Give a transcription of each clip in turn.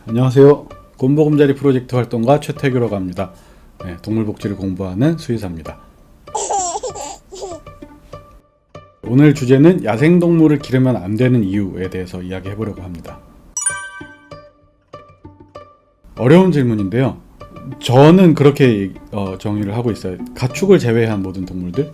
안녕하세요. 곰보금자리 프로젝트 활동가 최태규라고 합니다. 네, 동물복지를 공부하는 수의사입니다. 오늘 주제는 야생동물을 기르면 안 되는 이유에 대해서 이야기해 보려고 합니다. 어려운 질문인데요. 저는 그렇게 정의를 하고 있어요. 가축을 제외한 모든 동물들,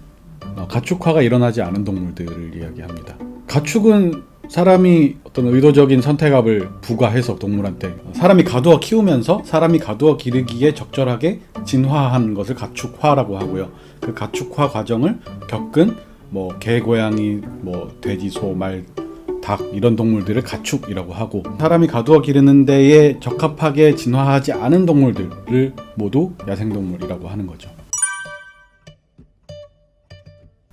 가축화가 일어나지 않은 동물들을 이야기합니다. 가축은 사람이 어떤 의도적인 선택압을 부과해서 동물한테 사람이 가두어 키우면서 사람이 가두어 기르기에 적절하게 진화한 것을 가축화라고 하고요. 그 가축화 과정을 겪은 개, 고양이, 돼지, 소, 말, 닭 이런 동물들을 가축이라고 하고, 사람이 가두어 기르는 데에 적합하게 진화하지 않은 동물들을 모두 야생동물이라고 하는 거죠.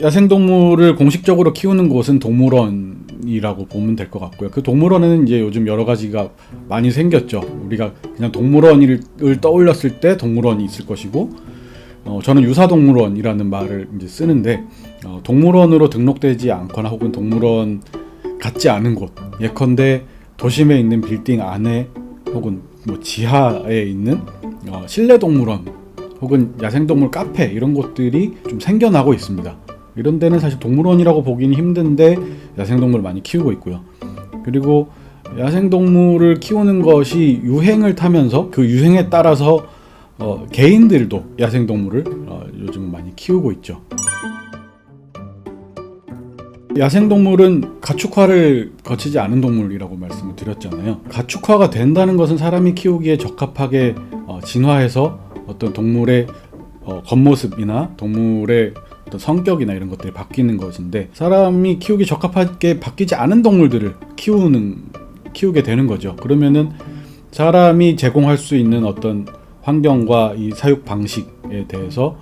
야생동물을 공식적으로 키우는 곳은 동물원이라고 보면 될 것 같고요. 그 동물원에는 이제 요즘 여러 가지가 많이 생겼죠. 우리가 그냥 동물원을 떠올렸을 때 동물원이 있을 것이고, 저는 유사동물원이라는 말을 이제 쓰는데, 동물원으로 등록되지 않거나 혹은 동물원 같지 않은 곳, 예컨대 도심에 있는 빌딩 안에 혹은 지하에 있는 실내 동물원 혹은 야생동물 카페 이런 곳들이 좀 생겨나고 있습니다. 이런 데는 사실 동물원이라고 보기는 힘든데 야생동물을 많이 키우고 있고요. 그리고 야생동물을 키우는 것이 유행을 타면서 그 유행에 따라서 개인들도 야생동물을 요즘 많이 키우고 있죠. 야생동물은 가축화를 거치지 않은 동물이라고 말씀을 드렸잖아요. 가축화가 된다는 것은 사람이 키우기에 적합하게 진화해서 어떤 동물의 겉모습이나 동물의 어떤 성격이나 이런 것들이 바뀌는 것인데, 사람이 키우기 적합하게 바뀌지 않은 동물들을 키우게 되는 거죠. 그러면은 사람이 제공할 수 있는 어떤 환경과 이 사육 방식에 대해서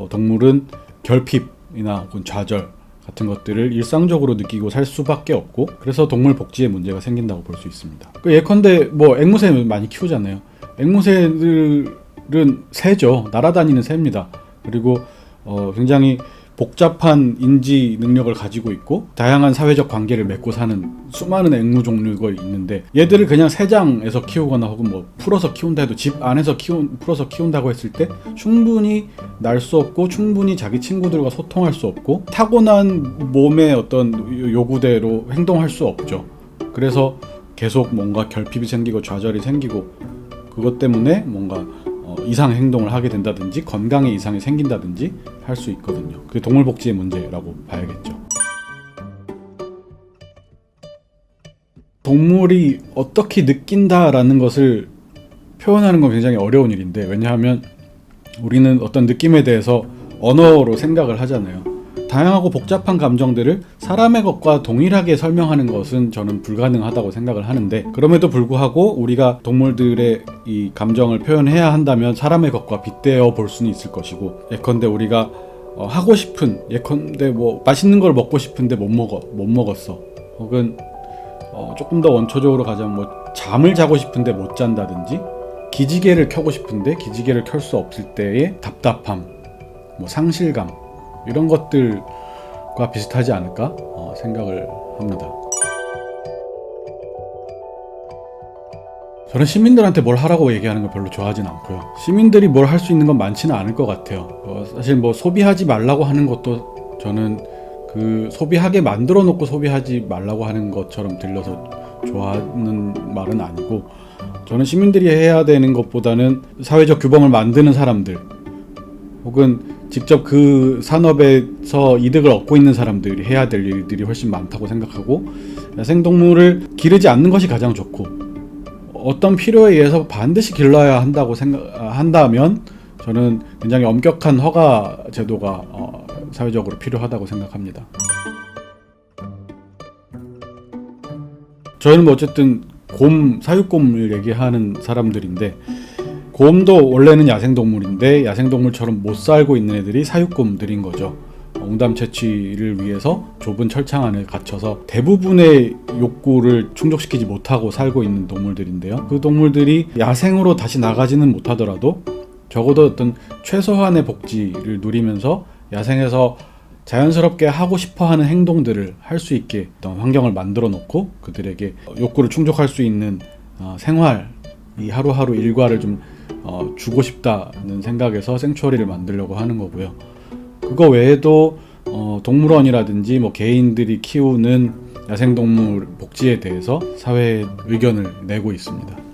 동물은 결핍이나 혹은 좌절 같은 것들을 일상적으로 느끼고 살 수밖에 없고, 그래서 동물 복지에 문제가 생긴다고 볼 수 있습니다. 예컨대 앵무새 많이 키우잖아요. 앵무새들은 새죠. 날아다니는 새입니다. 그리고 굉장히 복잡한 인지 능력을 가지고 있고 다양한 사회적 관계를 맺고 사는 수많은 앵무 종류가 있는데, 얘들을 그냥 새장에서 키우거나 혹은 풀어서 키운다 해도, 집 안에서 풀어서 키운다고 했을 때 충분히 날 수 없고 충분히 자기 친구들과 소통할 수 없고 타고난 몸의 어떤 요구대로 행동할 수 없죠. 그래서 계속 뭔가 결핍이 생기고 좌절이 생기고, 그것 때문에 뭔가 이상 행동을 하게 된다든지 건강에 이상이 생긴다든지 할 수 있거든요. 그게 동물복지의 문제라고 봐야겠죠. 동물이 어떻게 느낀다라는 것을 표현하는 건 굉장히 어려운 일인데, 왜냐하면 우리는 어떤 느낌에 대해서 언어로 생각을 하잖아요. 다양하고 복잡한 감정들을 사람의 것과 동일하게 설명하는 것은 저는 불가능하다고 생각을 하는데, 그럼에도 불구하고 우리가 동물들의 이 감정을 표현해야 한다면 사람의 것과 빗대어 볼 수는 있을 것이고, 예컨대 우리가 하고 싶은, 예컨대 맛있는 걸 먹고 싶은데 못 먹었어. 혹은 조금 더 원초적으로 가자면 잠을 자고 싶은데 못 잔다든지, 기지개를 켜고 싶은데 기지개를 켤 수 없을 때의 답답함, 상실감, 이런 것들과 비슷하지 않을까 생각을 합니다. 저는 시민들한테 뭘 하라고 얘기하는 걸 별로 좋아하진 않고요. 시민들이 뭘 할 수 있는 건 많지는 않을 것 같아요. 사실 소비하지 말라고 하는 것도 저는 그 소비하게 만들어 놓고 소비하지 말라고 하는 것처럼 들려서 좋아하는 말은 아니고, 저는 시민들이 해야 되는 것보다는 사회적 규범을 만드는 사람들 혹은 직접 그 산업에서 이득을 얻고 있는 사람들이 해야 될 일들이 훨씬 많다고 생각하고, 야생동물을 기르지 않는 것이 가장 좋고, 어떤 필요에 의해서 반드시 길러야 한다고 한다면 저는 굉장히 엄격한 허가 제도가 사회적으로 필요하다고 생각합니다. 저희는 어쨌든 사육곰을 얘기하는 사람들인데, 곰도 원래는 야생동물인데 야생동물처럼 못 살고 있는 애들이 사육곰들인 거죠. 옹담 채취를 위해서 좁은 철창 안에 갇혀서 대부분의 욕구를 충족시키지 못하고 살고 있는 동물들인데요. 그 동물들이 야생으로 다시 나가지는 못하더라도 적어도 어떤 최소한의 복지를 누리면서 야생에서 자연스럽게 하고 싶어하는 행동들을 할 수 있게 어떤 환경을 만들어 놓고 그들에게 욕구를 충족할 수 있는 생활 이 하루하루 일과를 좀 주고 싶다는 생각에서 생츄어리를 만들려고 하는 거고요. 그거 외에도 동물원이라든지 뭐 개인들이 키우는 야생동물 복지에 대해서 사회에 의견을 내고 있습니다.